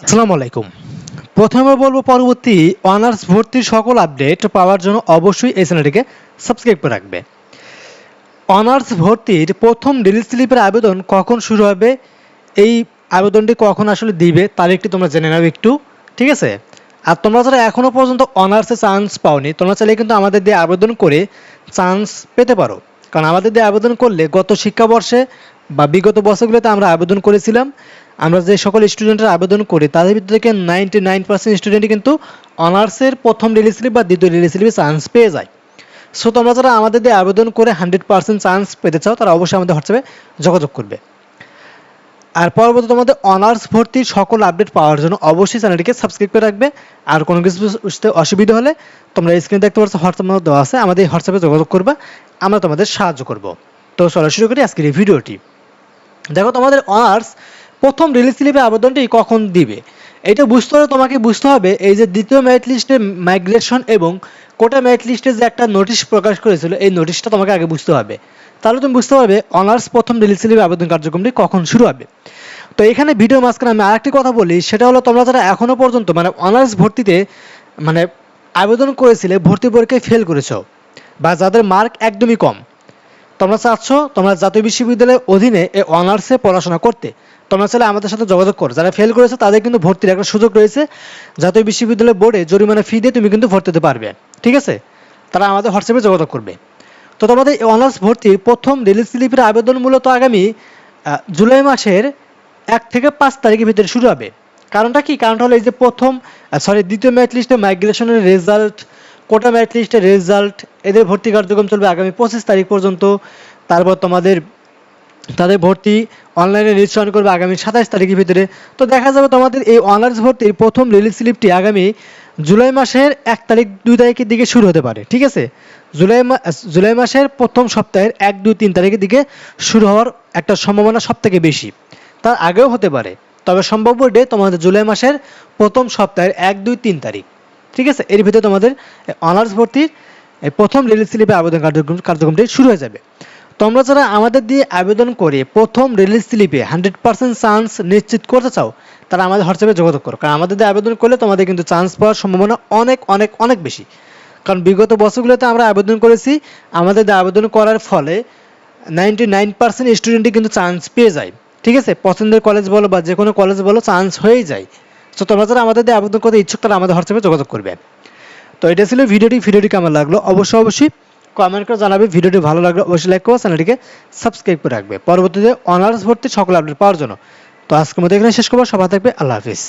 আসসালামু আলাইকুম। প্রথমে বলবো পরবর্তী অনার্স ভর্তির সকল আপডেট পাওয়ার জন্য অবশ্যই এই চ্যানেলটিকে সাবস্ক্রাইব করে রাখবে। অনার্স ভর্তির প্রথম ডিলিট স্লিপের আবেদন কখন শুরু হবে, এই আবেদনটি কখন আসলে দিবে তারিখটি তোমরা জেনে নাও একটু, ঠিক আছে? আর তোমরা যারা এখনও পর্যন্ত অনার্সে চান্স পাওনি তোমরা চাইলে কিন্তু আমাদের দিয়ে আবেদন করে চান্স পেতে পারো। কারণ আমাদের দিয়ে আবেদন করলে গত শিক্ষাবর্ষে বা বিগত বছরগুলোতে আমরা আবেদন করেছিলাম, আমরা যে সকল স্টুডেন্টরা আবেদন করি তাদের ভিতর থেকে 99% স্টুডেন্টই কিন্তু অনার্সের প্রথম ডিলিট স্লিপ বা দ্বিতীয় ডিলিট স্লিপে চান্স পেয়ে যায়। সো তোমরা যারা আমাদের দিয়ে আবেদন করে 100% চান্স পেতে চাও তারা অবশ্যই আমাদের হোয়াটসঅ্যাপে যোগাযোগ করবে। আর পরবর্তী তোমাদের অনার্স ভর্তির সকল আপডেট পাওয়ার জন্য অবশ্যই চ্যানেলটিকে সাবস্ক্রাইব করে রাখবে। আর কোনো কিছু বুঝতে অসুবিধা হলে তোমরা স্ক্রিনে দেখতে পাচ্ছ হোয়াটসঅ্যাপ নাম্বার দেওয়া আছে, আমাদের হোয়াটসঅ্যাপে যোগাযোগ করবে, আমরা তোমাদের সাহায্য করব। তো চলো শুরু করি আজকের এই ভিডিওটি। দেখো তোমাদের অনার্স প্রথম রিলিজ স্লিপে আবেদনটি কখন দিবে এটা বুঝতে হলে তোমাকে বুঝতে হবে এই যে দ্বিতীয় মেরিট লিস্টে মাইগ্রেশন এবং কোটা মেরিট লিস্টে যে একটা নোটিশ প্রকাশ করেছিল এই নোটিশটা তোমাকে আগে বুঝতে হবে, তাহলে তুমি বুঝতে পারবে অনার্স প্রথম রিলিজ স্লিপে আবেদন কার্যক্রমটি কখন শুরু হবে। তো এখানে ভিডিও মাঝখানে আমি আরেকটি কথা বলি, সেটা হলো তোমরা যারা এখনও পর্যন্ত অনার্স ভর্তিতে আবেদন করেছিলে ভর্তি পরীক্ষায় ফেল করেছো বা যাদের মার্ক একদমই কম, তোমরা চাচ্ছ তোমরা জাতীয় বিশ্ববিদ্যালয়ের অধীনে এই অনার্সে পড়াশোনা করতে, তোমরা চাইলে আমাদের সাথে যোগাযোগ করো। যারা ফেল করেছে তাদের কিন্তু ভর্তির একটা সুযোগ রয়েছে, জাতীয় বিশ্ববিদ্যালয় বোর্ডে জরিমানা ফি দিয়ে তুমি কিন্তু ভর্তি হতে পারবে, ঠিক আছে? তারা আমাদের হোয়াটসঅ্যাপে যোগাযোগ করবে। তো তোমাদের এই অনার্স ভর্তির প্রথম রিলিজ স্লিপের আবেদন মূলত আগামী জুলাই মাসের 1 থেকে 5 তারিখের ভিতরে শুরু হবে। কারণটা কি? কারণটা হলো এই যে দ্বিতীয় মেরিট লিস্টে মাইগ্রেশনের রেজাল্ট, কোটা মেরিট লিস্টের রেজাল্ট, এদের ভর্তি কার্যক্রম চলবে আগামী 25 তারিখ পর্যন্ত। তারপর তাদের ভর্তি অনলাইনে রেজিস্ট্রেশন করবে আগামী 27 তারিখের ভিতরে। তো দেখা যাবে তোমাদের এই অনার্স ভর্তির প্রথম রিলিজ স্লিপটি আগামী জুলাই মাসের 1 তারিখ 2 তারিখের দিকে শুরু হতে পারে, ঠিক আছে? জুলাই মাসের প্রথম সপ্তাহের 1, 2, 3 তারিখের দিকে শুরু হওয়ার একটা সম্ভাবনা সব থেকে বেশি, তার আগেও হতে পারে, তবে সম্ভাব্য ডেট তোমাদের জুলাই মাসের প্রথম সপ্তাহের 1, 2, 3 তারিখ, ঠিক আছে? এর ভিতরে তোমাদের অনার্স ভর্তির প্রথম রিলিজ স্লিপে আবেদন কার্যক্রমটি শুরু হয়ে যাবে। তোমরা যারা আমাদের দিয়ে আবেদন করে প্রথম রিলিজ স্লিপে 100% চান্স নিশ্চিত করতে চাও তারা আমাদের হোয়াটসঅ্যাপে যোগাযোগ করো, কারণ আমাদের দিয়ে আবেদন করলে তোমাদের কিন্তু চান্স পাওয়ার সম্ভাবনা অনেক অনেক অনেক বেশি। কারণ বিগত বছরগুলোতে আমরা আবেদন করেছি, আমাদের দিয়ে আবেদন করার ফলে 99% স্টুডেন্টই কিন্তু চান্স পেয়ে যায়, ঠিক আছে? পছন্দের কলেজ বলো বা যে কোনো কলেজ বলো চান্স হয়েই যায়। তো তোমরা যারা আমাদের দিয়ে আবেদন করতে ইচ্ছুক তারা আমাদের হোয়াটসঅ্যাপে যোগাযোগ করবে। তো এটা ছিল ভিডিওটি কেমন লাগলো অবশ্যই কমেন্ট করে জানাবে। ভিডিওটি ভালো লাগলে অবশ্যই লাইক করো, চ্যানেলটিকে সাবস্ক্রাইব করে রাখবে পরবর্তীতে অনার্স ভর্তি সকল আপডেট পাওয়ার জন্য। তো আজকের মতো এখানে শেষ করবো, সবাই থাকবে, আল্লাহ হাফিজ।